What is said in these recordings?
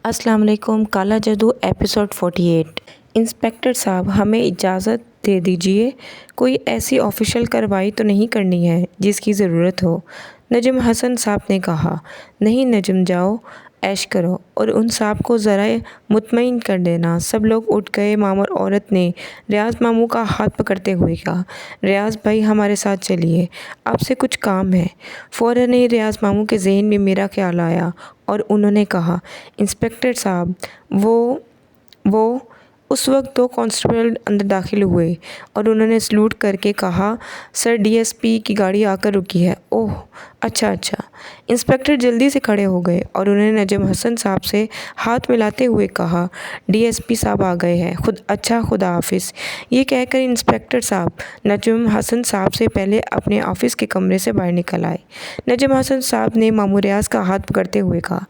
السلام علیکم۔ کالا جادو ایپیسوڈ 48۔ انسپکٹر صاحب ہمیں اجازت دے دیجیے، کوئی ایسی آفیشیل کارروائی تو نہیں کرنی ہے جس کی ضرورت ہو، نجم حسن صاحب نے کہا۔ نہیں نجم، جاؤ عیش کرو اور ان صاحب کو ذرا مطمئن کر دینا۔ سب لوگ اٹھ گئے۔ مامور عورت نے ریاض ماموں کا ہاتھ پکڑتے ہوئے کہا، ریاض بھائی ہمارے ساتھ چلیے، آپ سے کچھ کام ہے۔ فوراً ہی ریاض ماموں کے ذہن میں میرا خیال آیا اور انہوں نے کہا، انسپکٹر صاحب وہ اس وقت 2 کانسٹیبل اندر داخل ہوئے اور انہوں نے سلوٹ کر کے کہا، سر ڈی ایس پی کی گاڑی آ کر رکی ہے۔ اوہ اچھا۔ انسپکٹر جلدی سے کھڑے ہو گئے اور انہوں نے نجم حسن صاحب سے ہاتھ ملاتے ہوئے کہا، ڈی ایس پی صاحب آ گئے ہیں، خدا حافظ۔ یہ کہہ کر انسپکٹر صاحب نجم حسن صاحب سے پہلے اپنے آفس کے کمرے سے باہر نکل آئے۔ نجم حسن صاحب نے ماموں ریاض کا ہاتھ پکڑتے ہوئے کہا،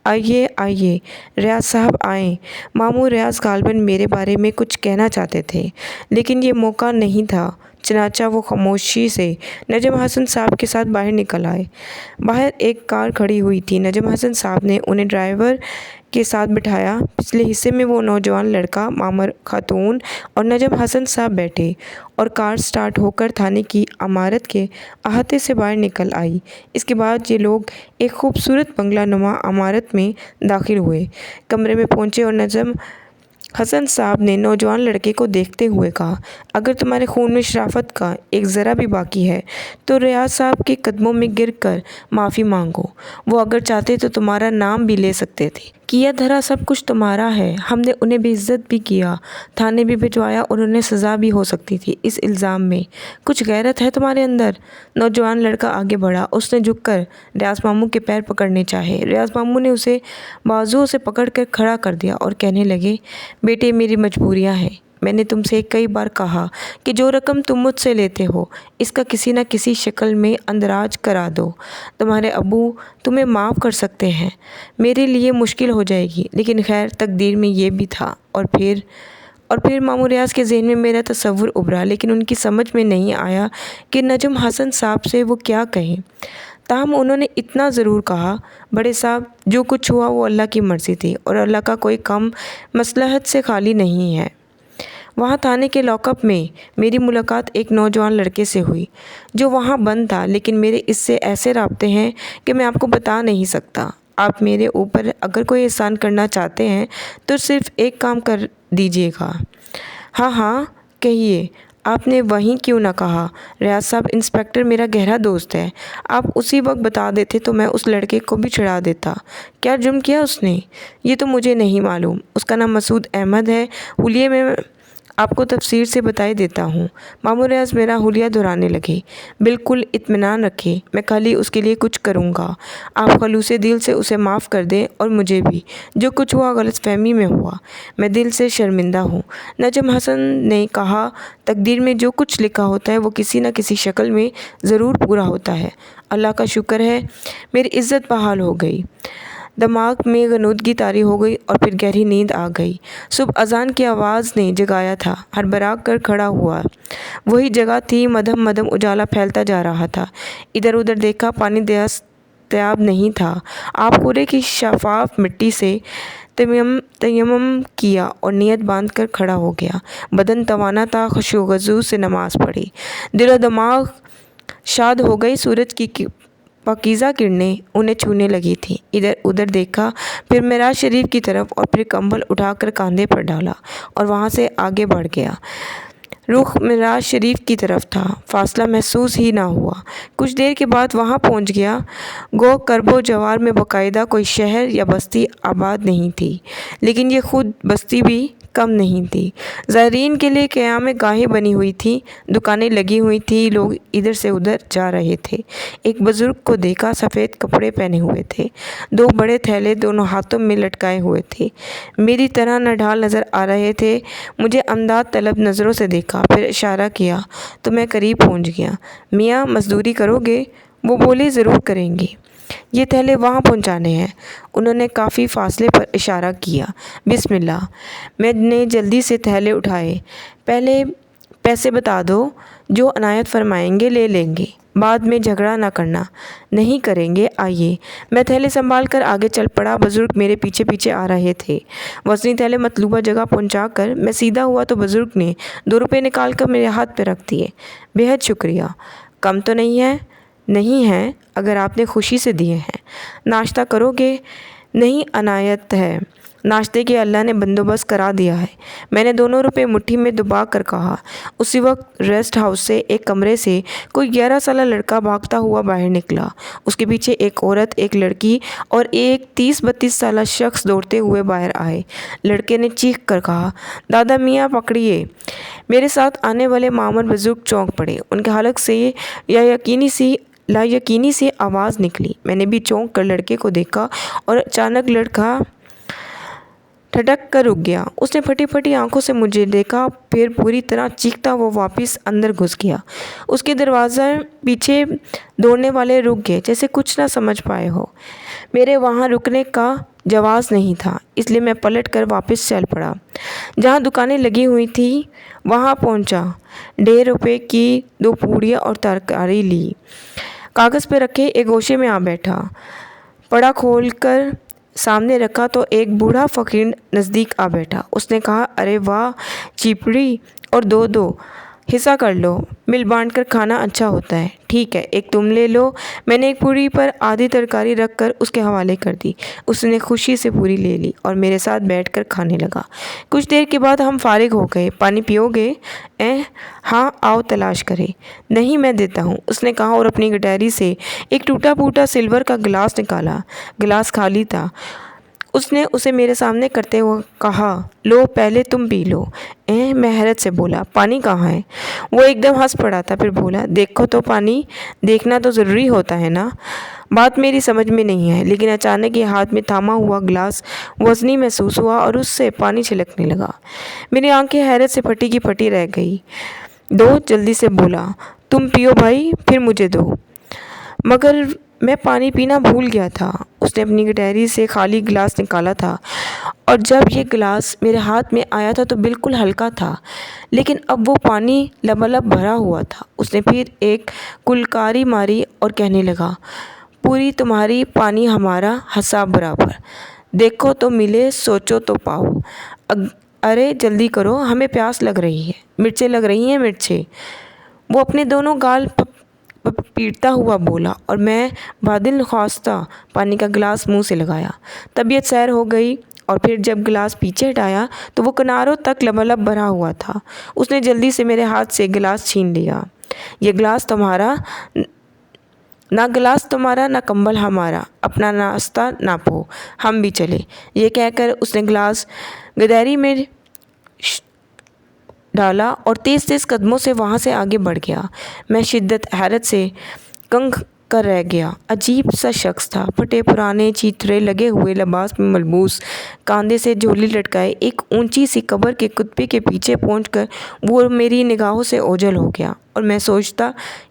آئیے ریاض صاحب آئیں۔ ماموں ریاض غالباً میرے بارے میں کچھ کہنا چاہتے تھے لیکن یہ موقع نہیں تھا، چنانچہ وہ خاموشی سے نجم حسن صاحب کے ساتھ باہر نکل آئے۔ باہر ایک کار کھڑی ہوئی تھی۔ نجم حسن صاحب نے انہیں ڈرائیور کے ساتھ بٹھایا۔ پچھلے حصے میں وہ نوجوان لڑکا، مامور خاتون اور نجم حسن صاحب بیٹھے اور کار سٹارٹ ہو کر تھانے کی عمارت کے احاطے سے باہر نکل آئی۔ اس کے بعد یہ لوگ ایک خوبصورت بنگلہ نما عمارت میں داخل ہوئے۔ کمرے میں پہنچے اور نجم حسن صاحب نے نوجوان لڑکے کو دیکھتے ہوئے کہا، اگر تمہارے خون میں شرافت کا ایک ذرہ بھی باقی ہے تو ریاض صاحب کے قدموں میں گر کر معافی مانگو۔ وہ اگر چاہتے تو تمہارا نام بھی لے سکتے تھے۔ کیا دھرا سب کچھ تمہارا ہے۔ ہم نے انہیں بے عزت بھی کیا، تھانے بھی بھجوایا اور انہیں سزا بھی ہو سکتی تھی۔ اس الزام میں کچھ غیرت ہے تمہارے اندر؟ نوجوان لڑکا آگے بڑھا۔ اس نے جھک کر ریاض ماموں کے پیر پکڑنے چاہے۔ ریاض ماموں نے اسے بازوؤں سے پکڑ کر کھڑا کر دیا اور کہنے لگے، بیٹے میری مجبوریاں ہیں۔ میں نے تم سے کئی بار کہا کہ جو رقم تم مجھ سے لیتے ہو اس کا کسی نہ کسی شکل میں اندراج کرا دو۔ تمہارے ابو تمہیں معاف کر سکتے ہیں، میرے لیے مشکل ہو جائے گی، لیکن خیر تقدیر میں یہ بھی تھا۔ اور پھر ماموں ریاض کے ذہن میں میرا تصور ابھرا، لیکن ان کی سمجھ میں نہیں آیا کہ نجم حسن صاحب سے وہ کیا کہیں۔ تاہم انہوں نے اتنا ضرور کہا، بڑے صاحب جو کچھ ہوا وہ اللہ کی مرضی تھی اور اللہ کا کوئی کام مصلحت سے خالی نہیں ہے۔ وہاں تھانے کے لاک اپ میں میری ملاقات ایک نوجوان لڑکے سے ہوئی جو وہاں بند تھا، لیکن میرے اس سے ایسے رابطے ہیں کہ میں آپ کو بتا نہیں سکتا۔ آپ میرے اوپر اگر کوئی احسان کرنا چاہتے ہیں تو صرف ایک کام کر دیجیے گا۔ ہاں کہیے، آپ نے وہیں کیوں نہ کہا؟ ریاض صاحب انسپکٹر میرا گہرا دوست ہے، آپ اسی وقت بتا دیتے تو میں اس لڑکے کو بھی چھڑا دیتا۔ کیا جرم کیا اس نے؟ یہ تو مجھے نہیں معلوم۔ اس کا نام مسعود احمد ہے۔ حلیے میں آپ کو تفصیل سے بتائی دیتا ہوں۔ ماموں ریاض میرا حلیہ دہرانے لگے۔ بالکل اطمینان رکھیں، میں کل ہی اس کے لیے کچھ کروں گا۔ آپ خلوص دل سے اسے معاف کر دیں اور مجھے بھی۔ جو کچھ ہوا غلط فہمی میں ہوا، میں دل سے شرمندہ ہوں۔ نجم حسن نے کہا، تقدیر میں جو کچھ لکھا ہوتا ہے وہ کسی نہ کسی شکل میں ضرور پورا ہوتا ہے۔ اللہ کا شکر ہے میری عزت بحال ہو گئی۔ دماغ میں غنودگی طاری ہو گئی اور پھر گہری نیند آ گئی۔ صبح اذان کی آواز نے جگایا تھا۔ ہڑبڑا کر کھڑا ہوا۔ وہی جگہ تھی، مدھم اجالا پھیلتا جا رہا تھا۔ ادھر ادھر دیکھا، پانی دستیاب نہیں تھا۔ آب خورے کی شفاف مٹی سے تیمم کیا اور نیت باندھ کر کھڑا ہو گیا۔ بدن توانا تھا، خشوع و خضوع سے نماز پڑھی۔ دل و دماغ شاد ہو گئے۔ سورج کی پاکیزہ کرنیں انہیں چھونے لگی تھیں۔ ادھر ادھر دیکھا، پھر معراج شریف کی طرف اور پھر کمبل اٹھا کر کاندھے پر ڈالا اور وہاں سے آگے بڑھ گیا۔ رخ معراج شریف کی طرف تھا، فاصلہ محسوس ہی نہ ہوا۔ کچھ دیر کے بعد وہاں پہنچ گیا۔ گو کرب و جوار میں باقاعدہ کوئی شہر یا بستی آباد نہیں تھی، لیکن یہ خود بستی بھی کم نہیں تھی۔ زائرین کے لیے قیام گاہیں بنی ہوئی تھیں، دکانیں لگی ہوئی تھیں، لوگ ادھر سے ادھر جا رہے تھے۔ ایک بزرگ کو دیکھا، سفید کپڑے پہنے ہوئے تھے، 2 بڑے تھیلے دونوں ہاتھوں میں لٹکائے ہوئے تھے، میری طرح نڈھال نظر آ رہے تھے۔ مجھے امداد طلب نظروں سے دیکھا، پھر اشارہ کیا تو میں قریب پہنچ گیا۔ میاں مزدوری کرو گے؟ وہ بولے، ضرور کریں گے، یہ تھیلے وہاں پہنچانے ہیں۔ انہوں نے کافی فاصلے پر اشارہ کیا۔ بسم اللہ۔ میں نے جلدی سے تھیلے اٹھائے۔ پہلے پیسے بتا دو، جو عنایت فرمائیں گے لے لیں گے۔ بعد میں جھگڑا نہ کرنا۔ نہیں کریں گے، آئیے۔ میں تھیلے سنبھال کر آگے چل پڑا۔ بزرگ میرے پیچھے پیچھے آ رہے تھے۔ وزنی تھیلے مطلوبہ جگہ پہنچا کر میں سیدھا ہوا تو بزرگ نے 2 روپے نکال کر میرے ہاتھ پہ رکھ دیے۔ بہت شکریہ۔ کم تو نہیں ہے؟ نہیں ہیں، اگر آپ نے خوشی سے دیے ہیں۔ ناشتہ کرو گے؟ نہیں، عنایت ہے، ناشتے کے اللہ نے بندوبست کرا دیا ہے۔ میں نے 2 روپے مٹھی میں دبا کر کہا۔ اسی وقت ریسٹ ہاؤس سے ایک کمرے سے کوئی 11 سالہ لڑکا بھاگتا ہوا باہر نکلا۔ اس کے پیچھے ایک عورت، ایک لڑکی اور ایک 30-32 سالہ شخص دوڑتے ہوئے باہر آئے۔ لڑکے نے چیخ کر کہا، دادا میاں پکڑیے۔ میرے ساتھ آنے والے معمر بزرگ چونک پڑے۔ ان کے حلق سے لا یقینی سی آواز نکلی۔ میں نے بھی چونک کر لڑکے کو دیکھا اور اچانک لڑکا ٹھٹک کر رک گیا۔ اس نے پھٹی پھٹی آنکھوں سے مجھے دیکھا، پھر پوری طرح چیختا وہ واپس اندر گھس گیا۔ اس کے دروازے پیچھے دوڑنے والے رک گئے، جیسے کچھ نہ سمجھ پائے ہو۔ میرے وہاں رکنے کا جواز نہیں تھا، اس لیے میں پلٹ کر واپس چل پڑا۔ جہاں دکانیں لگی ہوئی تھیں وہاں پہنچا۔ 1.5 روپے کی 2 پوڑیاں اور ترکاری لی۔ کاغذ پہ رکھے ایک گوشے میں آ بیٹھا۔ پڑا کھول کر سامنے رکھا تو ایک بوڑھا فقیر نزدیک آ بیٹھا۔ اس نے کہا، ارے واہ چیپڑی، اور 2 حصہ کر لو، مل بانٹ کر کھانا اچھا ہوتا ہے۔ ٹھیک ہے، ایک تم لے لو۔ میں نے ایک پوری پر آدھی ترکاری رکھ کر اس کے حوالے کر دی۔ اس نے خوشی سے پوری لے لی اور میرے ساتھ بیٹھ کر کھانے لگا۔ کچھ دیر کے بعد ہم فارغ ہو گئے۔ پانی پیو گے؟ ہاں، آؤ تلاش کرے۔ نہیں، میں دیتا ہوں، اس نے کہا اور اپنی گٹاری سے ایک ٹوٹا پھوٹا سلور کا گلاس نکالا۔ گلاس خالی تھا۔ اس نے اسے میرے سامنے کرتے ہوئے کہا، لو پہلے تم پی لو۔ میں حیرت سے بولا، پانی کہاں ہے؟ وہ ایک دم ہنس پڑا تھا، پھر بولا، دیکھو تو پانی، دیکھنا تو ضروری ہوتا ہے نا۔ بات میری سمجھ میں نہیں ہے، لیکن اچانک یہ ہاتھ میں تھاما ہوا گلاس وزنی محسوس ہوا اور اس سے پانی چھلکنے لگا۔ میری آنکھیں حیرت سے پھٹی کی پھٹی رہ گئی۔ دو، جلدی سے بولا، تم پیو بھائی، پھر مجھے دو۔ مگر میں پانی پینا بھول گیا تھا۔ اس نے اپنی گٹاری سے خالی گلاس نکالا تھا اور جب یہ گلاس میرے ہاتھ میں آیا تھا تو بالکل ہلکا تھا، لیکن اب وہ پانی لبالب بھرا ہوا تھا۔ اس نے پھر ایک کلکاری ماری اور کہنے لگا، پوری تمہاری، پانی ہمارا، حساب برابر۔ دیکھو تو ملے، سوچو تو پاؤ۔ ارے جلدی کرو، ہمیں پیاس لگ رہی ہے۔ مرچیں لگ رہی ہیں، مرچیں۔ وہ اپنے دونوں گال پیٹتا ہوا بولا اور میں بادل خواستہ پانی کا گلاس منہ سے لگایا۔ طبیعت سیر ہو گئی اور پھر جب گلاس پیچھے ہٹایا تو وہ کناروں تک لبالب بھرا ہوا تھا۔ اس نے جلدی سے میرے ہاتھ سے گلاس چھین لیا۔ یہ گلاس تمہارا، نہ گلاس تمہارا، نہ کمبل ہمارا، اپنا ناشتہ ناپو، ہم بھی چلے۔ یہ کہہ کر اس نے گلاس گدیری میں ڈالا اور تیز تیز قدموں سے وہاں سے آگے بڑھ گیا۔ میں شدت حیرت سے کنگ کر رہ گیا۔ عجیب سا شخص تھا، پھٹے پرانے چیتھڑے لگے ہوئے لباس میں ملبوس، کاندھے سے جھولی لٹکائے، ایک اونچی سی قبر کے کتبے کے پیچھے پہنچ کر وہ میری نگاہوں سے اوجھل ہو گیا اور میں سوچتا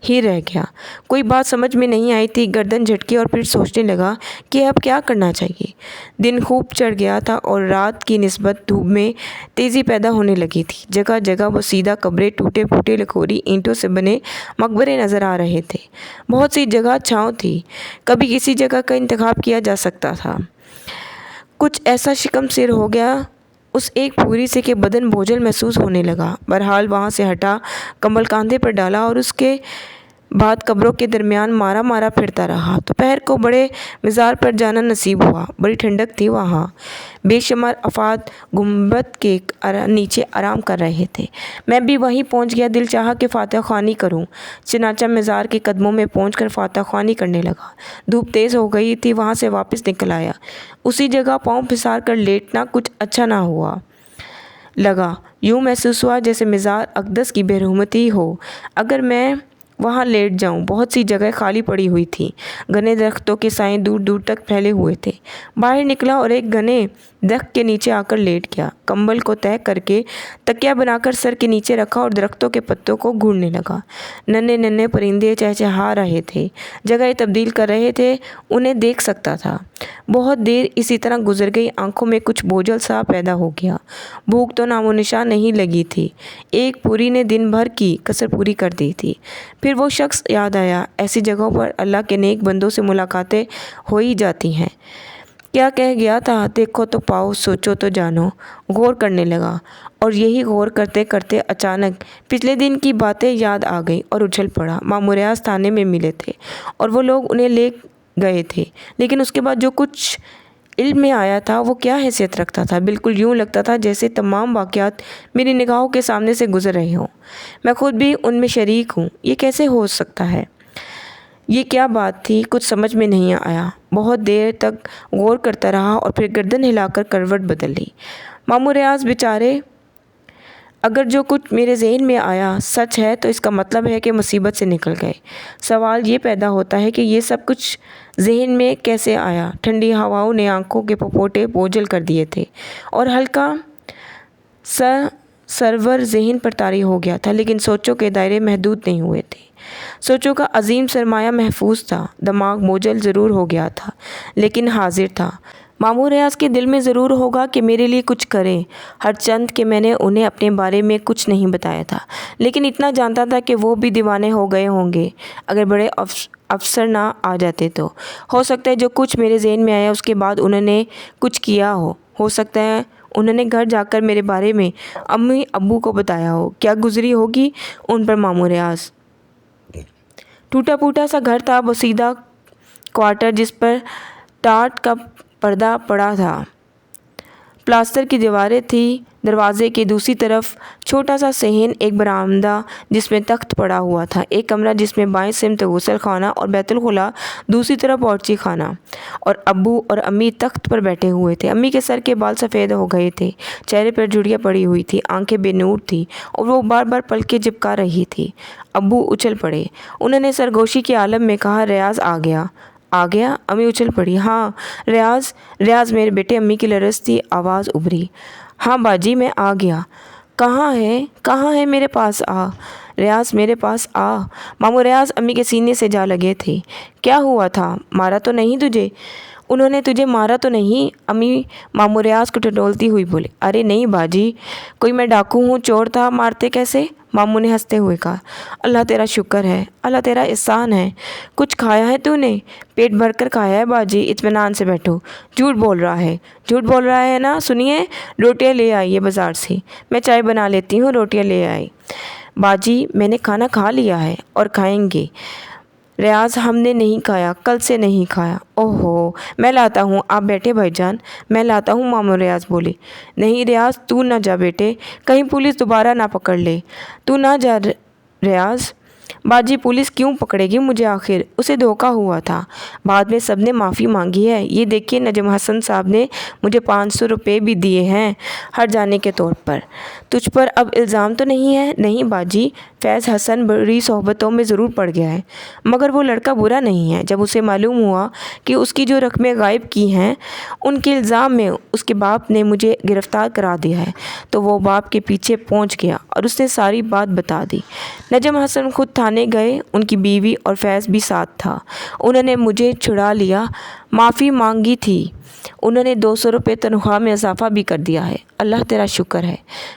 ہی رہ گیا۔ کوئی بات سمجھ میں نہیں آئی تھی، گردن جھٹکی اور پھر سوچنے لگا کہ اب کیا کرنا چاہیے۔ دن خوب چڑھ گیا تھا اور رات کی نسبت دھوپ میں تیزی پیدا ہونے لگی تھی۔ جگہ جگہ وہ سیدھا قبریں، ٹوٹے پھوٹے لکوری اینٹوں سے بنے مقبرے نظر آ رہے تھے۔ بہت سی جگہ چھاؤں تھی، کبھی کسی جگہ کا انتخاب کیا جا سکتا تھا۔ کچھ ایسا شکم سیر ہو گیا اس ایک پوری سے کہ بدن بوجھل محسوس ہونے لگا۔ بہرحال وہاں سے ہٹا، کمبل کاندھے پر ڈالا اور اس کے بعد قبروں کے درمیان مارا مارا پھرتا رہا۔ دوپہر کو بڑے مزار پر جانا نصیب ہوا۔ بڑی ٹھنڈک تھی وہاں۔ بے شمار افراد گنبد کے نیچے آرام کر رہے تھے۔ میں بھی وہیں پہنچ گیا۔ دل چاہا کہ فاتح خوانی کروں، چنانچہ مزار کے قدموں میں پہنچ کر فاتح خوانی کرنے لگا۔ دھوپ تیز ہو گئی تھی، وہاں سے واپس نکل آیا۔ اسی جگہ پاؤں پسار کر لیٹنا کچھ اچھا نہ ہوا لگا۔ یوں محسوس ہوا جیسے مزار اقدس کی بے رحمتی ہو اگر میں وہاں لیٹ جاؤں۔ بہت سی جگہیں خالی پڑی ہوئی تھیں، گھنے درختوں کے سائے دور دور تک پھیلے ہوئے تھے۔ باہر نکلا اور ایک گھنے درخت کے نیچے آ کر لیٹ گیا۔ کمبل کو تہہ کر کے تکیہ بنا کر سر کے نیچے رکھا اور درختوں کے پتوں کو گھوڑنے لگا۔ ننھے ننھے پرندے چہچہا رہے تھے، جگہیں تبدیل کر رہے تھے، انہیں دیکھ سکتا تھا۔ بہت دیر اسی طرح گزر گئی۔ آنکھوں میں کچھ بوجھل سا پیدا ہو گیا۔ بھوک تو نام و نشان نہیں لگی تھی۔ ایک پوری نے دن بھر کی کسر پوری کر دی تھی۔ پھر پھر وہ شخص یاد آیا، ایسی جگہوں پر اللہ کے نیک بندوں سے ملاقاتیں ہو ہی جاتی ہیں۔ کیا کہہ گیا تھا، دیکھو تو پاؤ، سوچو تو جانو۔ غور کرنے لگا، اور یہی غور کرتے کرتے اچانک پچھلے دن کی باتیں یاد آ گئی اور اچھل پڑا۔ ماموں ریاض تھانے میں ملے تھے اور وہ لوگ انہیں لے گئے تھے، لیکن اس کے بعد جو کچھ علم میں آیا تھا وہ کیا حیثیت رکھتا تھا۔ بالکل یوں لگتا تھا جیسے تمام واقعات میری نگاہوں کے سامنے سے گزر رہے ہوں، میں خود بھی ان میں شریک ہوں۔ یہ کیسے ہو سکتا ہے؟ یہ کیا بات تھی؟ کچھ سمجھ میں نہیں آیا۔ بہت دیر تک غور کرتا رہا اور پھر گردن ہلا کر کروٹ بدل لی۔ ماموں ریاض بیچارے، اگر جو کچھ میرے ذہن میں آیا سچ ہے تو اس کا مطلب ہے کہ مصیبت سے نکل گئے۔ سوال یہ پیدا ہوتا ہے کہ یہ سب کچھ ذہن میں کیسے آیا؟ ٹھنڈی ہواؤں نے آنکھوں کے پپوٹے بوجھل کر دیے تھے اور ہلکا سرور ذہن پر طاری ہو گیا تھا، لیکن سوچوں کے دائرے محدود نہیں ہوئے تھے۔ سوچوں کا عظیم سرمایہ محفوظ تھا۔ دماغ بوجھل ضرور ہو گیا تھا لیکن حاضر تھا۔ ماموں ریاض کے دل میں ضرور ہوگا کہ میرے لیے کچھ کریں، ہر چند کہ میں نے انہیں اپنے بارے میں کچھ نہیں بتایا تھا، لیکن اتنا جانتا تھا کہ وہ بھی دیوانے ہو گئے ہوں گے اگر بڑے افسر نہ آ جاتے تو۔ ہو سکتا ہے جو کچھ میرے ذہن میں آیا اس کے بعد انہوں نے کچھ کیا ہو سکتا ہے انہوں نے گھر جا کر میرے بارے میں امی ابو کو بتایا ہو۔ کیا گزری ہوگی ان پر ماموں ریاض؟ ٹوٹا پھوٹا سا گھر تھا، بوسیدہ کوارٹر جس پر ٹاٹ کا پردہ پڑا تھا، پلاسٹر کی دیواریں تھیں، دروازے کے دوسری طرف چھوٹا سا صحن، ایک برآمدہ جس میں تخت پڑا ہوا تھا، ایک کمرہ جس میں بائیں سمت غسل خانہ اور بیت الخلا، دوسری طرف باورچی خانہ، اور ابو اور امی تخت پر بیٹھے ہوئے تھے۔ امی کے سر کے بال سفید ہو گئے تھے، چہرے پر جھریاں پڑی ہوئی تھیں، آنکھیں بے نور تھیں اور وہ بار بار پلکیں جھپکا رہی تھی۔ ابو اچھل پڑے، انہوں نے سرگوشی کے عالم میں کہا، ریاض آ گیا؟ آ گیا؟ امی اچھل پڑی، ہاں ریاض میرے بیٹے۔ امی کی لرزتی آواز ابھری، ہاں باجی میں آ گیا۔ کہاں ہے میرے پاس آ ریاض، میرے پاس آ۔ ماموں ریاض امی کے سینے سے جا لگے تھے۔ کیا ہوا تھا؟ مارا تو نہیں تجھے؟ انہوں نے تجھے مارا تو نہیں؟ امی ماموں ریاض کو ٹٹولتی ہوئی بولے، ارے نہیں باجی، کوئی میں ڈاکو ہوں، چور تھا، مارتے کیسے؟ ماموں نے ہنستے ہوئے کہا، اللہ تیرا شکر ہے، اللہ تیرا احسان ہے۔ کچھ کھایا ہے تو نے؟ پیٹ بھر کر کھایا ہے باجی، اطمینان سے بیٹھو۔ جھوٹ بول رہا ہے نا؟ سنیے، روٹیاں لے آئیے بازار سے، میں چائے بنا لیتی ہوں۔ روٹیاں لے آئی۔ باجی میں نے کھانا کھا لیا ہے اور کھائیں گے۔ ریاض ہم نے نہیں کھایا، کل سے نہیں کھایا۔ اوہو، میں لاتا ہوں، آپ بیٹھے بھائی جان، میں لاتا ہوں، ماموں ریاض بولے۔ نہیں ریاض تو نہ جا بیٹے، کہیں پولیس دوبارہ نہ پکڑ لے۔ تو نہ جا ریاض۔ باجی پولیس کیوں پکڑے گی مجھے؟ آخر اسے دھوکہ ہوا تھا، بعد میں سب نے معافی مانگی ہے۔ یہ دیکھیے نجم حسن صاحب نے مجھے 500 روپے بھی دیے ہیں ہر جانے کے طور پر۔ تجھ پر اب الزام تو نہیں ہے؟ نہیں باجی، فیض حسن بری صحبتوں میں ضرور پڑ گیا ہے، مگر وہ لڑکا برا نہیں ہے۔ جب اسے معلوم ہوا کہ اس کی جو رقمیں غائب کی ہیں ان کے الزام میں اس کے باپ نے مجھے گرفتار کرا دیا ہے تو وہ باپ کے پیچھے پہنچ گیا اور اس نے ساری بات بتا دی۔ نجم حسن خود تھانے گئے، ان کی بیوی اور فیض بھی ساتھ تھا۔ انہوں نے مجھے چھڑا لیا، معافی مانگی تھی، انہوں نے 200 روپے تنخواہ میں اضافہ بھی کر دیا ہے۔ اللہ تیرا شکر ہے۔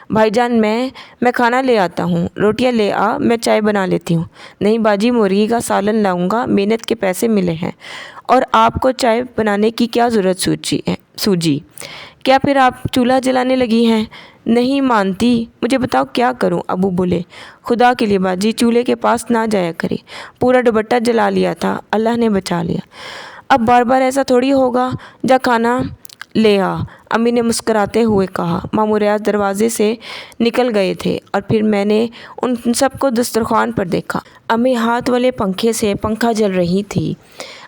بھائی جان میں کھانا لے آتا ہوں، روٹیاں لے آ، میں چائے بنا لیتی ہوں۔ نہیں باجی، مرغی کا سالن لاؤں گا، محنت کے پیسے ملے ہیں، اور آپ کو چائے بنانے کی کیا ضرورت سوجی؟ کیا پھر آپ چولہا جلانے لگی ہیں؟ نہیں مانتی، مجھے بتاؤ کیا کروں؟ ابو بولے، خدا کے لیے باجی چولہے کے پاس نہ جایا کرے، پورا دوپٹہ جلا لیا تھا، اللہ نے بچا لیا۔ اب بار بار ایسا تھوڑی ہوگا، جا کھانا لے آ، امی نے مسکراتے ہوئے کہا۔ ماموں ریاض دروازے سے نکل گئے تھے اور پھر میں نے ان سب کو دسترخوان پر دیکھا۔ امی ہاتھ والے پنکھے سے پنکھا جل رہی تھی۔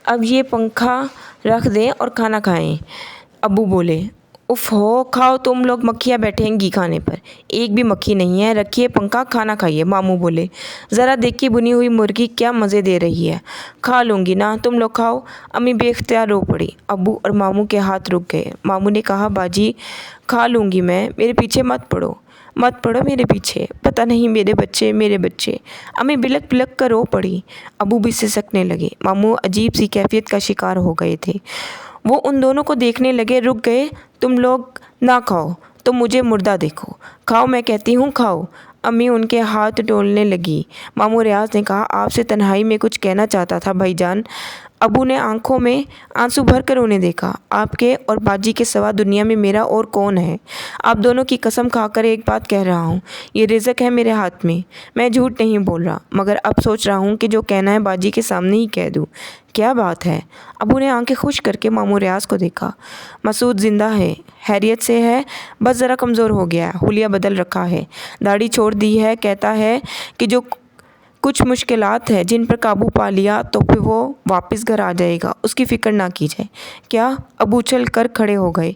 اب یہ پنکھا رکھ دیں اور کھانا کھائیں۔ ابو بولے، اف ہو، کھاؤ تم لوگ، مکھیاں بیٹھیں گی کھانے پر۔ ایک بھی مکھی نہیں ہے، رکھیے پنکھا، کھانا کھائیے۔ ماموں بولے، ذرا دیکھیے بنی ہوئی مرغی کیا مزے دے رہی ہے، کھا لوں گی نا، تم لوگ کھاؤ۔ امی بے اختیار رو پڑی۔ ابو اور ماموں کے ہاتھ رک گئے۔ ماموں نے کہا، باجی کھا لوں گی میں، میرے پیچھے مت پڑو میرے پیچھے، پتہ نہیں میرے بچے۔ امی بلک بلک کر رو پڑی۔ ابو بھی سسکنے لگے۔ ماموں عجیب سی کیفیت کا شکار ہو گئے تھے۔ وہ ان دونوں کو دیکھنے لگے، رک گئے۔ تم لوگ نہ کھاؤ، تم مجھے مردہ دیکھو، کھاؤ میں کہتی ہوں، کھاؤ۔ امی ان کے ہاتھ ٹولنے لگی۔ ماموں ریاض نے کہا، آپ سے تنہائی میں کچھ کہنا چاہتا تھا بھائی جان۔ ابو نے آنکھوں میں آنسو بھر کر انہیں دیکھا۔ آپ کے اور باجی کے سوا دنیا میں میرا اور کون ہے؟ آپ دونوں کی قسم کھا کر ایک بات کہہ رہا ہوں، یہ رزق ہے میرے ہاتھ میں۔ میں جھوٹ نہیں بول رہا، مگر اب سوچ رہا ہوں کہ جو کہنا ہے باجی کے سامنے ہی کہہ دوں۔ کیا بات ہے؟ ابو نے آنکھیں خشک کر کے ماموں ریاض کو دیکھا۔ مسعود زندہ ہے، خیریت سے ہے، بس ذرا کمزور ہو گیا ہے، حلیہ بدل رکھا ہے، داڑھی چھوڑ دی ہے، کہتا ہے کہ جو کچھ مشکلات ہیں جن پر قابو پا لیا تو پھر وہ واپس گھر آ جائے گا، اس کی فکر نہ کیجیے۔ کیا؟ ابو اچھل کر کھڑے ہو گئے۔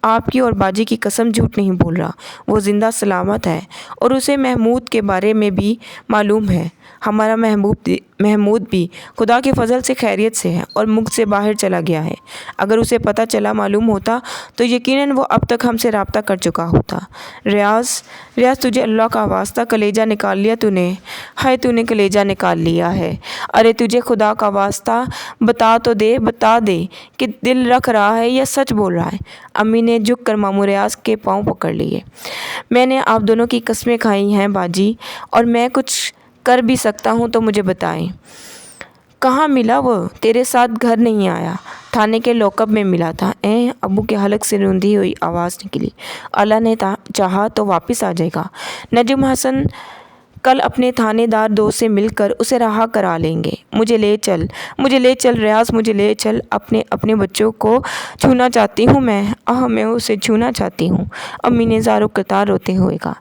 آپ کی اور باجی کی قسم جھوٹ نہیں بول رہا، وہ زندہ سلامت ہے، اور اسے محمود کے بارے میں بھی معلوم ہے۔ ہمارا محمود بھی خدا کے فضل سے خیریت سے ہے اور ملک سے باہر چلا گیا ہے۔ اگر اسے پتہ چلا معلوم ہوتا تو یقیناً وہ اب تک ہم سے رابطہ کر چکا ہوتا۔ ریاض تجھے اللہ کا واسطہ کلیجہ نکال لیا تو نے؟ ہائے تو نے کلیجہ نکال لیا ہے۔ ارے تجھے خدا کا واسطہ بتا دے کہ دل رکھ رہا ہے یا سچ بول رہا ہے۔ امی نے جھک کر ماموں ریاض کے پاؤں پکڑ لیے۔ میں نے آپ دونوں کی قسمیں کھائی ہیں باجی، اور میں کچھ کر بھی سکتا ہوں تو مجھے بتائیں۔ کہاں ملا وہ؟ تیرے ساتھ گھر نہیں آیا، تھانے کے لاک اپ میں ملا تھا۔ ابو کے حلق سے روندی ہوئی آواز نکلی۔ اللہ نے چاہا تو واپس آ جائے گا۔ نجم حسن کل اپنے تھانے دار دوست سے مل کر اسے رہا کرا لیں گے۔ مجھے لے چل ریاض، مجھے لے چل۔ اپنے بچوں کو چھونا چاہتی ہوں میں اسے چھونا چاہتی ہوں۔ امی نے زاروں قطار روتے ہوئے کہا۔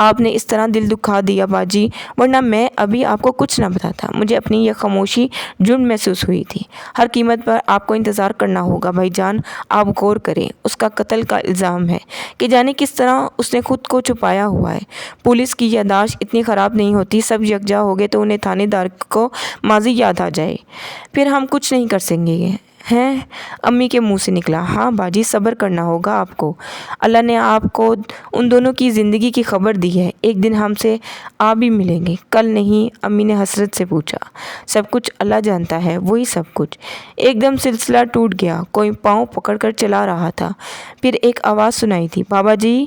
آپ نے اس طرح دل دکھا دیا باجی، ورنہ میں ابھی آپ کو کچھ نہ بتاتا۔ مجھے اپنی یہ خاموشی جرم محسوس ہوئی تھی۔ ہر قیمت پر آپ کو انتظار کرنا ہوگا بھائی جان۔ آپ غور کریں، اس کا قتل کا الزام ہے کہ جانے کس طرح اس نے خود کو چھپایا ہوا ہے۔ پولیس کی یادداشت اتنی خراب نہیں ہوتی، سب یکجا ہو گئے تو انہیں تھانے دار کو ماضی یاد آ جائے، پھر ہم کچھ نہیں کر سکیں گے۔ ہیں؟ امی کے منہ سے نکلا۔ ہاں باجی، صبر کرنا ہوگا آپ کو۔ اللہ نے آپ کو ان دونوں کی زندگی کی خبر دی ہے، ایک دن ہم سے آپ بھی ملیں گے۔ کل نہیں؟ امی نے حسرت سے پوچھا۔ سب کچھ اللہ جانتا ہے، وہی سب کچھ۔ ایک دم سلسلہ ٹوٹ گیا، کوئی پاؤں پکڑ کر چلا رہا تھا۔ پھر ایک آواز سنائی دی، بابا جی،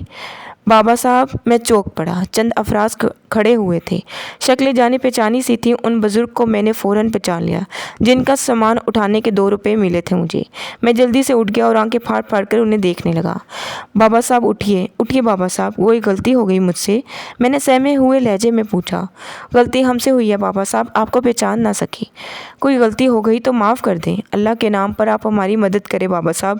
بابا صاحب۔ میں چونک پڑا۔ چند افراد کھڑے ہوئے تھے، شکلیں جانی پہچانی سی تھیں۔ ان بزرگ کو میں نے فوراً پہچان لیا، جن کا سامان اٹھانے کے 2 روپے ملے تھے مجھے۔ میں جلدی سے اٹھ گیا اور آنکھیں پھاڑ پھاڑ کر انہیں دیکھنے لگا۔ بابا صاحب اٹھیے بابا صاحب، کوئی غلطی ہو گئی مجھ سے؟ میں نے سہمے ہوئے لہجے میں پوچھا۔ غلطی ہم سے ہوئی ہے بابا صاحب، آپ کو پہچان نہ سکی۔ کوئی غلطی ہو گئی تو معاف کر دیں۔ اللہ کے نام پر آپ ہماری مدد کریں بابا صاحب،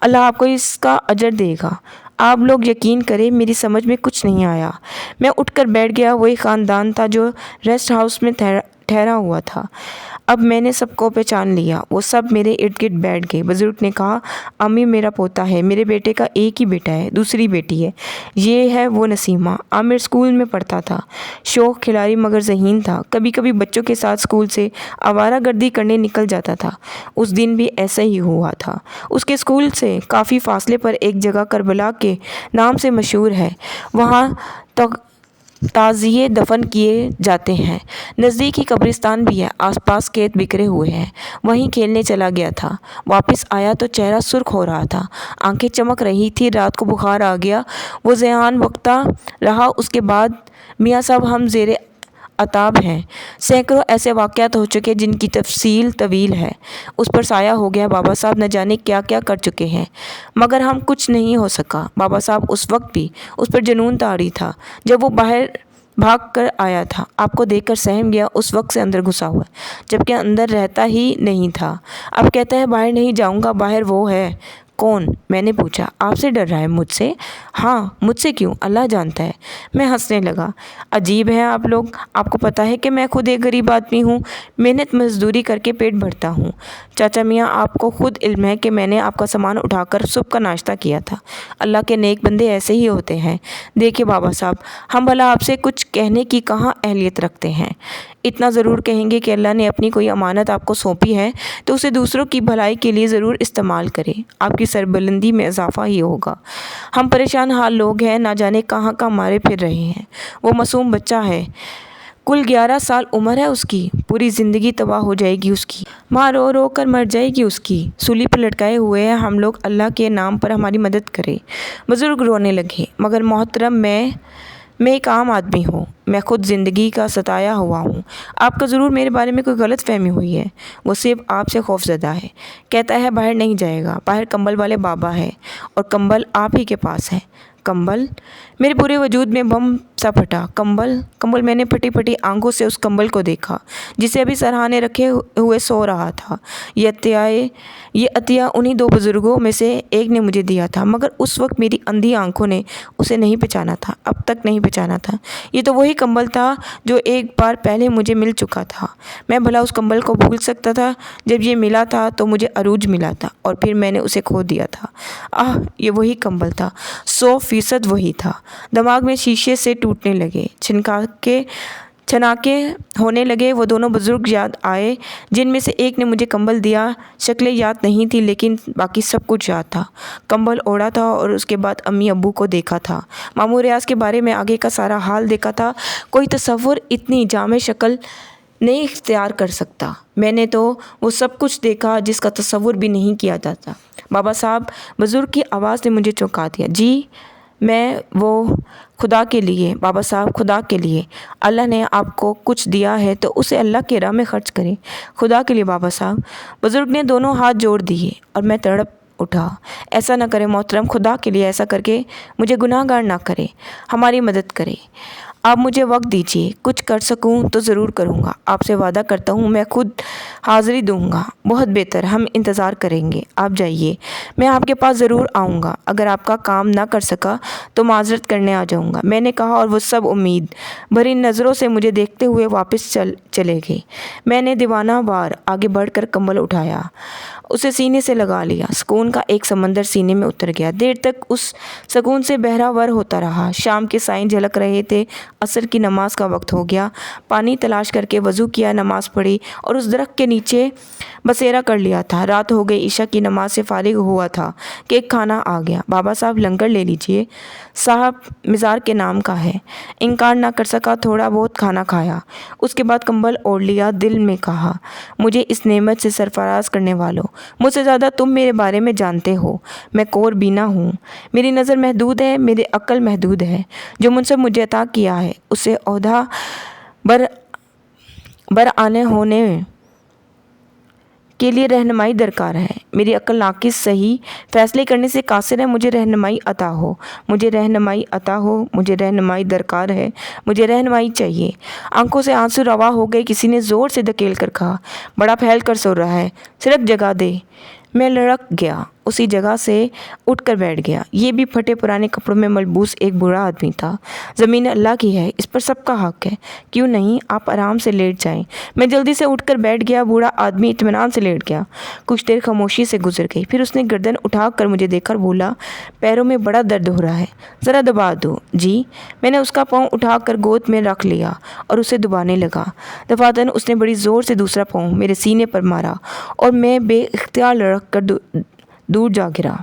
اللہ آپ کو اس کا اجر دے گا۔ آپ لوگ یقین کریں، میری سمجھ میں کچھ نہیں آیا۔ میں اٹھ کر بیٹھ گیا۔ وہی خاندان تھا جو ریسٹ ہاؤس میں ٹھہرا ہوا تھا۔ اب میں نے سب کو پہچان لیا، وہ سب میرے ارد گرد بیٹھ گئے۔ بزرگ نے کہا، امی میرا پوتا ہے، میرے بیٹے کا ایک ہی بیٹا ہے، دوسری بیٹی ہے، یہ ہے وہ نسیمہ۔ عامر اسکول میں پڑھتا تھا، شوخ کھلاڑی مگر ذہین تھا، کبھی کبھی بچوں کے ساتھ اسکول سے آوارہ گردی کرنے نکل جاتا تھا۔ اس دن بھی ایسا ہی ہوا تھا۔ اس کے اسکول سے کافی فاصلے پر ایک جگہ کربلا کے نام سے مشہور ہے، وہاں تعزیے دفن کیے جاتے ہیں۔ نزدیک ہی قبرستان بھی ہے، آس پاس کھیت بکھرے ہوئے ہیں، وہیں کھیلنے چلا گیا تھا۔ واپس آیا تو چہرہ سرخ ہو رہا تھا، آنکھیں چمک رہی تھی۔ رات کو بخار آ گیا، وہ ذہان وقتہ رہا۔ اس کے بعد میاں صاحب ہم زیر عتاب ہیں۔ سینکڑوں ایسے واقعات ہو چکے جن کی تفصیل طویل ہے۔ اس پر سایہ ہو گیا بابا صاحب، نہ جانے کیا کیا کر چکے ہیں، مگر ہم کچھ نہیں ہو سکا۔ بابا صاحب اس وقت بھی اس پر جنون طاری تھا جب وہ باہر بھاگ کر آیا تھا، آپ کو دیکھ کر سہم گیا، اس وقت سے اندر گھسا ہوا ہے، جبکہ اندر رہتا ہی نہیں تھا۔ اب کہتا ہے باہر نہیں جاؤں گا۔ باہر وہ ہے کون؟ میں نے پوچھا۔ آپ سے ڈر رہا ہے؟ مجھ سے؟ ہاں، مجھ سے کیوں؟ اللہ جانتا ہے۔ میں ہنسنے لگا۔ عجیب ہیں آپ لوگ، آپ کو پتہ ہے کہ میں خود ایک غریب آدمی ہوں، محنت مزدوری کر کے پیٹ بھرتا ہوں۔ چاچا میاں، آپ کو خود علم ہے کہ میں نے آپ کا سامان اٹھا کر صبح کا ناشتہ کیا تھا۔ اللہ کے نیک بندے ایسے ہی ہوتے ہیں۔ دیکھیے بابا صاحب، ہم بھلا آپ سے کچھ کہنے کی کہاں اہلیت رکھتے ہیں، اتنا ضرور کہیں گے کہ اللہ نے اپنی کوئی امانت آپ کو سونپی ہے تو اسے دوسروں کی بھلائی کے لیے ضرور استعمال کرے، آپ کی سربلندی میں اضافہ ہی ہوگا۔ ہم پریشان حال لوگ ہیں، نہ جانے کہاں کہاں مارے پھر رہے ہیں۔ وہ معصوم بچہ ہے، کل 11 سال عمر ہے اس کی، پوری زندگی تباہ ہو جائے گی اس کی، ماں رو رو کر مر جائے گی اس کی، سولی پر لٹکائے ہوئے ہیں ہم لوگ، اللہ کے نام پر ہماری مدد کرے۔ بزرگ رونے لگے۔ مگر محترم، میں ایک عام آدمی ہوں، میں خود زندگی کا ستایا ہوا ہوں۔ آپ کو ضرور میرے بارے میں کوئی غلط فہمی ہوئی ہے۔ وہ صرف آپ سے خوف زدہ ہے، کہتا ہے باہر نہیں جائے گا، باہر کمبل والے بابا ہے اور کمبل آپ ہی کے پاس ہے۔ کمبل؟ میرے پورے وجود میں بم سا پھٹا۔ کمبل؟ میں نے پھٹی پھٹی آنکھوں سے اس کمبل کو دیکھا جسے ابھی سرہانے رکھے ہوئے سو رہا تھا۔ یہ عطیہ انہی دو بزرگوں میں سے ایک نے مجھے دیا تھا، مگر اس وقت میری اندھی آنکھوں نے اسے نہیں پہچانا تھا، اب تک نہیں پہچانا تھا۔ یہ تو وہی کمبل تھا جو ایک بار پہلے مجھے مل چکا تھا۔ میں بھلا اس کمبل کو بھول سکتا تھا؟ جب یہ ملا تھا تو مجھے عروج ملا تھا اور پھر میں نے اسے کھو دیا تھا۔ یہ وہی کمبل تھا، 100% وہی تھا۔ دماغ میں شیشے سے ٹوٹنے لگے، چھناکے ہونے لگے۔ وہ دونوں بزرگ یاد آئے جن میں سے ایک نے مجھے کمبل دیا۔ شکلیں یاد نہیں تھی لیکن باقی سب کچھ یاد تھا۔ کمبل اوڑھا تھا اور اس کے بعد امی ابو کو دیکھا تھا، ماموں ریاض کے بارے میں آگے کا سارا حال دیکھا تھا۔ کوئی تصور اتنی جامع شکل نہیں اختیار کر سکتا۔ میں نے تو وہ سب کچھ دیکھا جس کا تصور بھی نہیں کیا جاتا۔ بابا صاحب، بزرگ کی آواز نے مجھے چونکا دیا۔ جی؟ خدا کے لیے بابا صاحب، خدا کے لیے۔ اللہ نے آپ کو کچھ دیا ہے تو اسے اللہ کے راہ میں خرچ کریں۔ خدا کے لیے بابا صاحب۔ بزرگ نے دونوں ہاتھ جوڑ دیے اور میں تڑپ اٹھا۔ ایسا نہ کرے محترم، خدا کے لیے ایسا کر کے مجھے گناہ گار نہ کرے، ہماری مدد کرے۔ آپ مجھے وقت دیجیے، کچھ کر سکوں تو ضرور کروں گا۔ آپ سے وعدہ کرتا ہوں میں خود حاضری دوں گا۔ بہت بہتر، ہم انتظار کریں گے، آپ جائیے، میں آپ کے پاس ضرور آؤں گا۔ اگر آپ کا کام نہ کر سکا تو معذرت کرنے آ جاؤں گا، میں نے کہا، اور وہ سب امید بھری نظروں سے مجھے دیکھتے ہوئے واپس چلے گئے۔ میں نے دیوانہ وار آگے بڑھ کر کمبل اٹھایا، اسے سینے سے لگا لیا۔ سکون کا ایک سمندر سینے میں اتر گیا۔ دیر تک اس سکون سے بہرہ ور ہوتا رہا۔ شام کے سائے جھلک رہے تھے، عصر کی نماز کا وقت ہو گیا۔ پانی تلاش کر کے وضو کیا، نماز پڑھی اور اس درخت کے نیچے بسیرا کر لیا تھا۔ رات ہو گئی، عشاء کی نماز سے فارغ ہوا تھا کہ ایک کھانا آ گیا۔ بابا صاحب، لنگر لے لیجیے۔ صاحب مزار کے نام کا ہے۔ انکار نہ کر سکا، تھوڑا بہت کھانا کھایا، اس کے بعد کمبل اوڑھ لیا۔ دل میں کہا، مجھے اس نعمت سے سرفراز کرنے والوں، مجھ سے زیادہ تم میرے بارے میں جانتے ہو۔ میں کور بینا ہوں، میری نظر محدود ہے، میری عقل محدود ہے۔ جو منصب مجھے عطا کیا ہے اسے عہدہ برآنے ہونے کے لیے رہنمائی درکار ہے۔ میری عقل ناقص، صحیح فیصلے کرنے سے قاصر ہے۔ مجھے رہنمائی عطا ہو، مجھے رہنمائی عطا ہو، مجھے رہنمائی درکار ہے، مجھے رہنمائی چاہیے۔ آنکھوں سے آنسو روا ہو گئے۔ کسی نے زور سے دھکیل کر کہا، بڑا پھیل کر سو رہا ہے، سڑک جگہ دے۔ میں لڑک گیا، اسی جگہ سے اٹھ کر بیٹھ گیا۔ یہ بھی پھٹے پرانے کپڑوں میں ملبوس ایک بوڑھا آدمی تھا۔ زمین اللہ کی ہے، اس پر سب کا حق ہے، کیوں نہیں آپ آرام سے لیٹ جائیں۔ میں جلدی سے اٹھ کر بیٹھ گیا۔ بوڑھا آدمی اطمینان سے لیٹ گیا۔ کچھ دیر خاموشی سے گزر گئی، پھر اس نے گردن اٹھا کر مجھے دیکھا اور بولا، پیروں میں بڑا درد ہو رہا ہے، ذرا دبا دو۔ جی؟ میں نے اس کا پاؤں اٹھا کر گود میں رکھ لیا اور اسے دبانے لگا۔ دفعتاً اس نے بڑی زور سے دوسرا پاؤں میرے سینے پر مارا اور میں بے اختیار لڑک کر دور جا گرا۔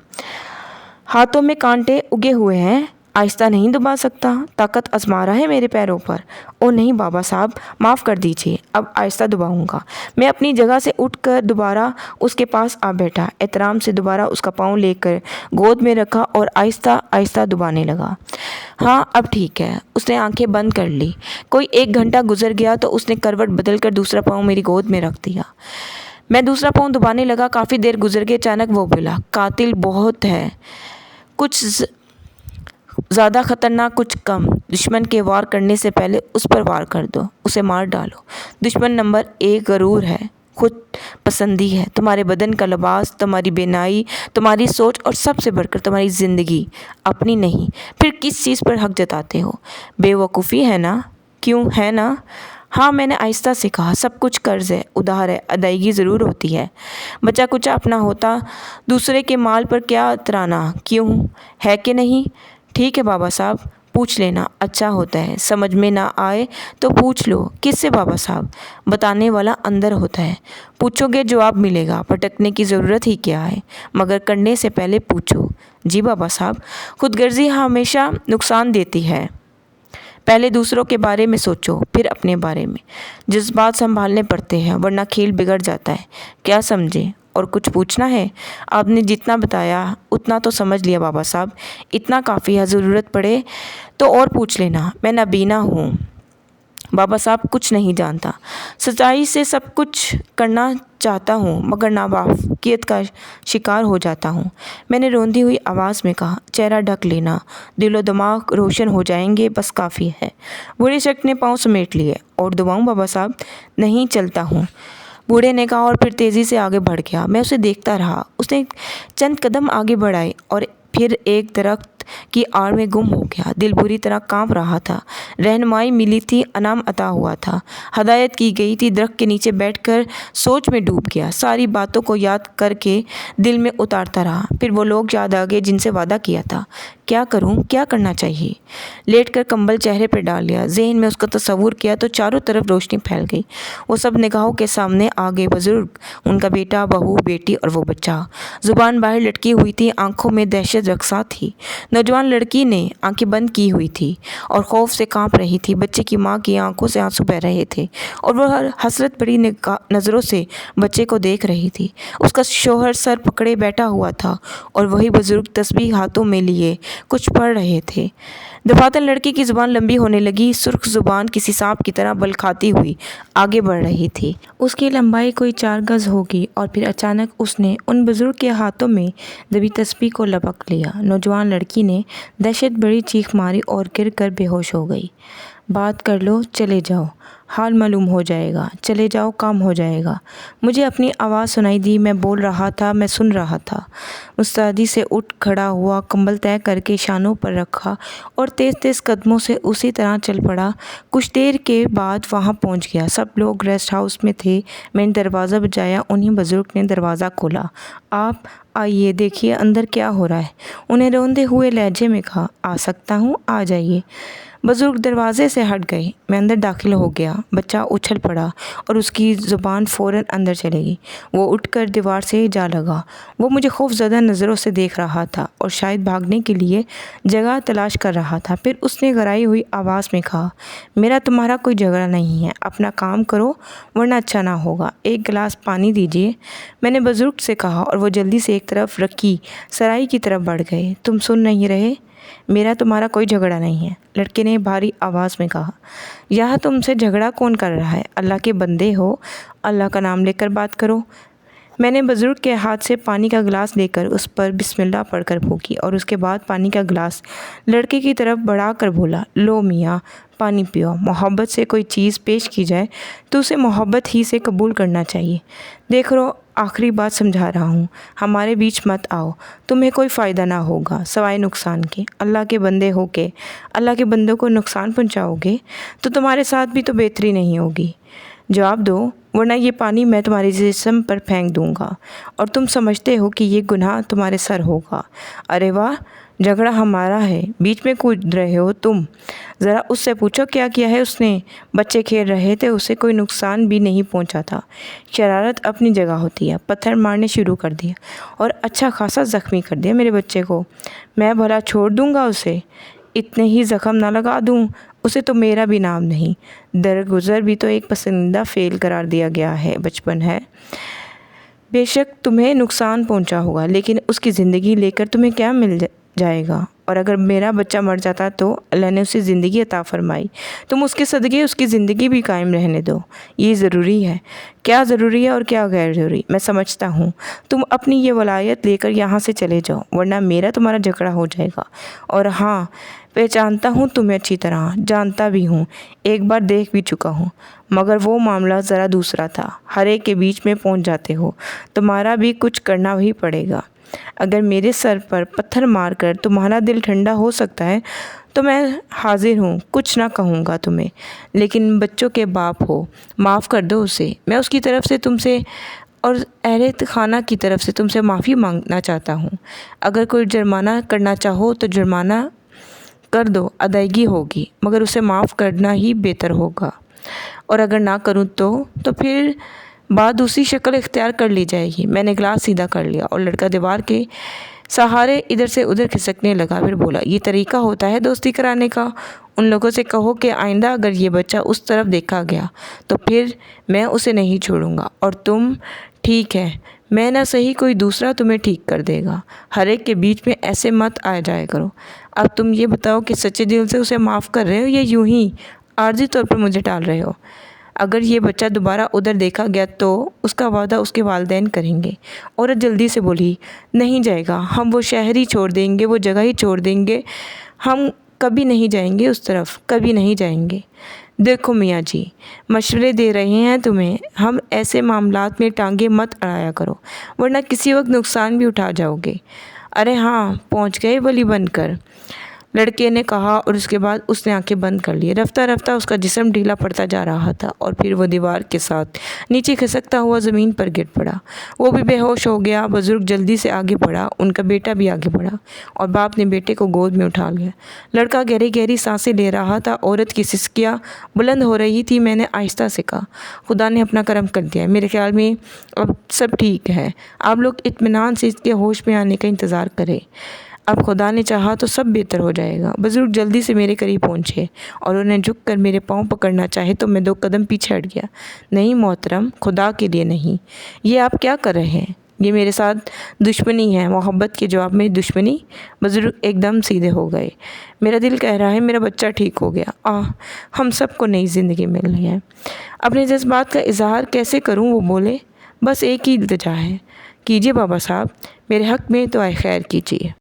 ہاتھوں میں کانٹے اگے ہوئے ہیں، آہستہ نہیں دبا سکتا؟ طاقت آزما رہا ہے میرے پیروں پر؟ او نہیں بابا صاحب، معاف کر دیجیے، اب آہستہ دباؤں گا۔ میں اپنی جگہ سے اٹھ کر دوبارہ اس کے پاس آ بیٹھا، احترام سے دوبارہ اس کا پاؤں لے کر گود میں رکھا اور آہستہ آہستہ دبانے لگا۔ ہاں اب ٹھیک ہے۔ اس نے آنکھیں بند کر لی۔ کوئی 1 گھنٹہ گزر گیا تو اس نے کروٹ بدل کر دوسرا پاؤں میری گود میں رکھ دیا۔ میں دوسرا پاؤں دبانے لگا۔ کافی دیر گزر گئی، اچانک وہ بولا، قاتل بہت ہے، کچھ زیادہ خطرناک، کچھ کم۔ دشمن کے وار کرنے سے پہلے اس پر وار کر دو، اسے مار ڈالو۔ دشمن نمبر 1 غرور ہے، خود پسندی ہے، تمہارے بدن کا لباس، تمہاری بینائی، تمہاری سوچ اور سب سے بڑھ کر تمہاری زندگی، اپنی نہیں۔ پھر کس چیز پر حق جتاتے ہو؟ بے وقوفی ہے نا؟ کیوں ہے نا؟ ہاں، میں نے آہستہ سے کہا، سب کچھ قرض ہے، ادھار ہے، ادائیگی ضرور ہوتی ہے۔ بچا کچا اپنا ہوتا، دوسرے کے مال پر کیا اترانا؟ کیوں ہے کہ نہیں؟ ٹھیک ہے بابا صاحب، پوچھ لینا اچھا ہوتا ہے، سمجھ میں نہ آئے تو پوچھ لو۔ کس سے بابا صاحب؟ بتانے والا اندر ہوتا ہے، پوچھو گے جواب ملے گا، بھٹکنے کی ضرورت ہی کیا ہے، مگر کرنے سے پہلے پوچھو۔ جی بابا صاحب۔ خود غرضی ہمیشہ نقصان دیتی ہے، پہلے دوسروں کے بارے میں سوچو، پھر اپنے بارے میں۔ جذبات سنبھالنے پڑتے ہیں ورنہ کھیل بگڑ جاتا ہے، کیا سمجھے؟ اور کچھ پوچھنا ہے؟ آپ نے جتنا بتایا اتنا تو سمجھ لیا بابا صاحب، اتنا کافی ہے، ضرورت پڑے تو اور پوچھ لینا، میں نابینا ہوں۔ بابا صاحب کچھ نہیں جانتا، سچائی سے سب کچھ کرنا چاہتا ہوں مگر ناواقفیت کا شکار ہو جاتا ہوں۔ میں نے روندی ہوئی آواز میں کہا، چہرہ ڈھک لینا، دل و دماغ روشن ہو جائیں گے، بس کافی ہے۔ بوڑھے شخص نے پاؤں سمیٹ لیے۔ اور دباؤں بابا صاحب؟ نہیں، چلتا ہوں، بوڑھے نے کہا اور پھر تیزی سے آگے بڑھ گیا۔ میں اسے دیکھتا رہا۔ اس نے چند قدم آگے بڑھائے اور پھر ایک درخت کی آڑ میں گم ہو گیا۔ دل بری طرح کانپ رہا تھا۔ رہنمائی ملی تھی، انعام عطا ہوا تھا، ہدایت کی گئی تھی۔ درخت کے نیچے بیٹھ کر سوچ میں ڈوب گیا۔ ساری باتوں کو یاد کر کے دل میں اتارتا رہا۔ پھر وہ لوگ یاد آ گئے جن سے وعدہ کیا تھا۔ کیا کروں؟ کیا کرنا چاہیے؟ لیٹ کر کمبل چہرے پہ ڈال لیا۔ ذہن میں اس کا تصور کیا تو چاروں طرف روشنی پھیل گئی۔ وہ سب نگاہوں کے سامنے آ گئے، بزرگ، ان کا بیٹا، بہو، بیٹی اور وہ بچہ۔ زبان باہر لٹکی ہوئی تھی، آنکھوں میں دہشت رقصاں تھی۔ نوجوان لڑکی نے آنکھیں بند کی ہوئی تھی اور خوف سے کانپ رہی تھی۔ بچے کی ماں کی آنکھوں سے آنسو بہہ رہے تھے اور وہ حسرت بھری نظروں سے بچے کو دیکھ رہی تھی۔ اس کا شوہر سر پکڑے بیٹھا ہوا تھا اور وہی بزرگ تسبیح ہاتھوں میں لیے کچھ پڑھ رہے تھے۔ دفاتر لڑکی کی زبان لمبی ہونے لگی، سرخ زبان کسی سانپ کی طرح بل کھاتی ہوئی آگے بڑھ رہی تھی۔ اس کی لمبائی کوئی 4 گز ہوگی اور پھر اچانک اس نے ان بزرگ کے ہاتھوں میں دبی تسبیح کو لپک لیا۔ نوجوان لڑکی نے دہشت بھری چیخ ماری اور گر کر بے ہوش ہو گئی۔ بات کر لو، چلے جاؤ، حال معلوم ہو جائے گا، چلے جاؤ، کام ہو جائے گا۔ مجھے اپنی آواز سنائی دی، میں بول رہا تھا، میں سن رہا تھا۔ مستعدی سے اٹھ کھڑا ہوا، کمبل طے کر کے شانوں پر رکھا اور تیز تیز قدموں سے اسی طرح چل پڑا۔ کچھ دیر کے بعد وہاں پہنچ گیا۔ سب لوگ ریسٹ ہاؤس میں تھے۔ میں نے دروازہ بجایا، انہیں بزرگ نے دروازہ کھولا۔ آپ آئیے، دیکھیے اندر کیا ہو رہا ہے، انہیں روندے ہوئے لہجے میں کہا۔ آ سکتا ہوں؟ آ جائیے۔ بزرگ دروازے سے ہٹ گئے۔ میں اندر داخل ہو گیا۔ بچہ اچھل پڑا اور اس کی زبان فوراً اندر چلے گی۔ وہ اٹھ کر دیوار سے جا لگا۔ وہ مجھے خوف زدہ نظروں سے دیکھ رہا تھا اور شاید بھاگنے کے لیے جگہ تلاش کر رہا تھا۔ پھر اس نے گھرائی ہوئی آواز میں کہا، میرا تمہارا کوئی جھگڑا نہیں ہے، اپنا کام کرو ورنہ اچھا نہ ہوگا۔ ایک گلاس پانی دیجیے، میں نے بزرگ سے کہا اور وہ جلدی سے ایک طرف رکھی سرائی کی طرف بڑھ گئے۔ تم سن نہیں رہے؟ میرا تمہارا کوئی جھگڑا نہیں ہے، لڑکے نے بھاری آواز میں کہا۔ یہاں تم سے جھگڑا کون کر رہا ہے؟ اللہ کے بندے ہو، اللہ کا نام لے کر بات کرو۔ میں نے بزرگ کے ہاتھ سے پانی کا گلاس لے کر اس پر بسم اللہ پڑھ کر پھونکی اور اس کے بعد پانی کا گلاس لڑکے کی طرف بڑھا کر بولا، لو میاں، پانی پیو۔ محبت سے کوئی چیز پیش کی جائے تو اسے محبت ہی سے قبول کرنا چاہیے۔ دیکھ رو، آخری بات سمجھا رہا ہوں، ہمارے بیچ مت آؤ، تمہیں کوئی فائدہ نہ ہوگا سوائے نقصان کے۔ اللہ کے بندے ہو کے اللہ کے بندوں کو نقصان پہنچاؤ گے تو تمہارے ساتھ بھی تو بہتری نہیں ہوگی۔ جواب دو ورنہ یہ پانی میں تمہارے جسم پر پھینک دوں گا اور تم سمجھتے ہو کہ یہ گناہ تمہارے سر ہوگا۔ ارے واہ، جھگڑا ہمارا ہے، بیچ میں کود رہے ہو تم؟ ذرا اس سے پوچھو کیا کیا ہے اس نے؟ بچے کھیل رہے تھے، اسے کوئی نقصان بھی نہیں پہنچا تھا۔ شرارت اپنی جگہ ہوتی ہے۔ پتھر مارنے شروع کر دیا اور اچھا خاصا زخمی کر دیا میرے بچے کو۔ میں بھلا چھوڑ دوں گا اسے؟ اتنے ہی زخم نہ لگا دوں؟ اسے تو میرا بھی نام نہیں، درگزر بھی تو ایک پسندیدہ فعل قرار دیا گیا ہے، بچپن ہے۔ بے شک تمہیں نقصان پہنچا ہوگا، لیکن اس کی زندگی لے کر تمہیں کیا مل جائے گا؟ اور اگر میرا بچہ مر جاتا تو اللہ نے اسے زندگی عطا فرمائی، تم اس کے صدقے اس کی زندگی بھی قائم رہنے دو۔ یہ ضروری ہے؟ کیا ضروری ہے اور کیا غیر ضروری، میں سمجھتا ہوں۔ تم اپنی یہ ولایت لے کر یہاں سے چلے جاؤ ورنہ میرا تمہارا جھگڑا ہو جائے گا۔ اور ہاں، پہچانتا ہوں تمہیں اچھی طرح، جانتا بھی ہوں، ایک بار دیکھ بھی چکا ہوں، مگر وہ معاملہ ذرا دوسرا تھا۔ ہر ایک کے بیچ میں پہنچ جاتے ہو، تمہارا بھی کچھ کرنا ہی پڑے گا۔ اگر میرے سر پر پتھر مار کر تمہارا دل ٹھنڈا ہو سکتا ہے تو میں حاضر ہوں، کچھ نہ کہوں گا تمہیں، لیکن بچوں کے باپ ہو، معاف کر دو اسے۔ میں اس کی طرف سے تم سے اور اہل خانہ کی طرف سے تم سے معافی مانگنا چاہتا ہوں۔ اگر کوئی جرمانہ کرنا چاہو تو جرمانہ کر دو، ادائیگی ہوگی، مگر اسے معاف کرنا ہی بہتر ہوگا۔ اور اگر نہ کروں تو پھر بات دوسری شکل اختیار کر لی جائے گی۔ میں نے گلاس سیدھا کر لیا اور لڑکا دیوار کے سہارے ادھر سے ادھر کھسکنے لگا۔ پھر بولا، یہ طریقہ ہوتا ہے دوستی کرانے کا؟ ان لوگوں سے کہو کہ آئندہ اگر یہ بچہ اس طرف دیکھا گیا تو پھر میں اسے نہیں چھوڑوں گا۔ اور تم؟ ٹھیک ہے، میں نہ صحیح کوئی دوسرا تمہیں ٹھیک کر دے گا۔ ہر ایک کے بیچ میں ایسے مت آ جایا کرو۔ اب تم یہ بتاؤ کہ سچے دل سے اسے معاف کر رہے ہو یا یوں ہی عارضی طور پر مجھے ٹال رہے ہو؟ اگر یہ بچہ دوبارہ ادھر دیکھا گیا تو اس کا وعدہ اس کے والدین کریں گے۔ عورت جلدی سے بولی، نہیں جائے گا، ہم وہ شہر ہی چھوڑ دیں گے، وہ جگہ ہی چھوڑ دیں گے، ہم کبھی نہیں جائیں گے اس طرف، کبھی نہیں جائیں گے۔ دیکھو میاں جی، مشورے دے رہے ہیں تمہیں، ہم ایسے معاملات میں ٹانگیں مت اڑایا کرو ورنہ کسی وقت نقصان بھی اٹھا جاؤ گے۔ ارے ہاں، پہنچ گئے ولی بن کر، لڑکے نے کہا اور اس کے بعد اس نے آنکھیں بند کر لی۔ رفتہ رفتہ اس کا جسم ڈھیلا پڑتا جا رہا تھا اور پھر وہ دیوار کے ساتھ نیچے کھسکتا ہوا زمین پر گر پڑا۔ وہ بھی بے ہوش ہو گیا۔ بزرگ جلدی سے آگے بڑھا، ان کا بیٹا بھی آگے بڑھا اور باپ نے بیٹے کو گود میں اٹھا لیا۔ لڑکا گہری گہری سانسیں لے رہا تھا۔ عورت کی سسکیاں بلند ہو رہی تھی۔ میں نے آہستہ سے کہا، خدا نے اپنا کرم کر دیا، میرے خیال میں اب سب ٹھیک ہے۔ آپ لوگ اطمینان سے اس کے ہوش میں آنے کا انتظار کریں، اب خدا نے چاہا تو سب بہتر ہو جائے گا۔ بزرگ جلدی سے میرے قریب پہنچے اور انہیں جھک کر میرے پاؤں پکڑنا چاہے تو میں 2 قدم پیچھے ہٹ گیا۔ نہیں محترم، خدا کے لیے نہیں، یہ آپ کیا کر رہے ہیں؟ یہ میرے ساتھ دشمنی ہے۔ محبت کے جواب میں دشمنی؟ بزرگ ایک دم سیدھے ہو گئے۔ میرا دل کہہ رہا ہے میرا بچہ ٹھیک ہو گیا۔ ہم سب کو نئی زندگی مل رہی ہے۔ اپنے جذبات کا اظہار کیسے کروں؟ وہ بولے، بس ایک ہی التجا ہے، کیجیے بابا صاحب، میرے حق میں دعائے خیر کیجیے۔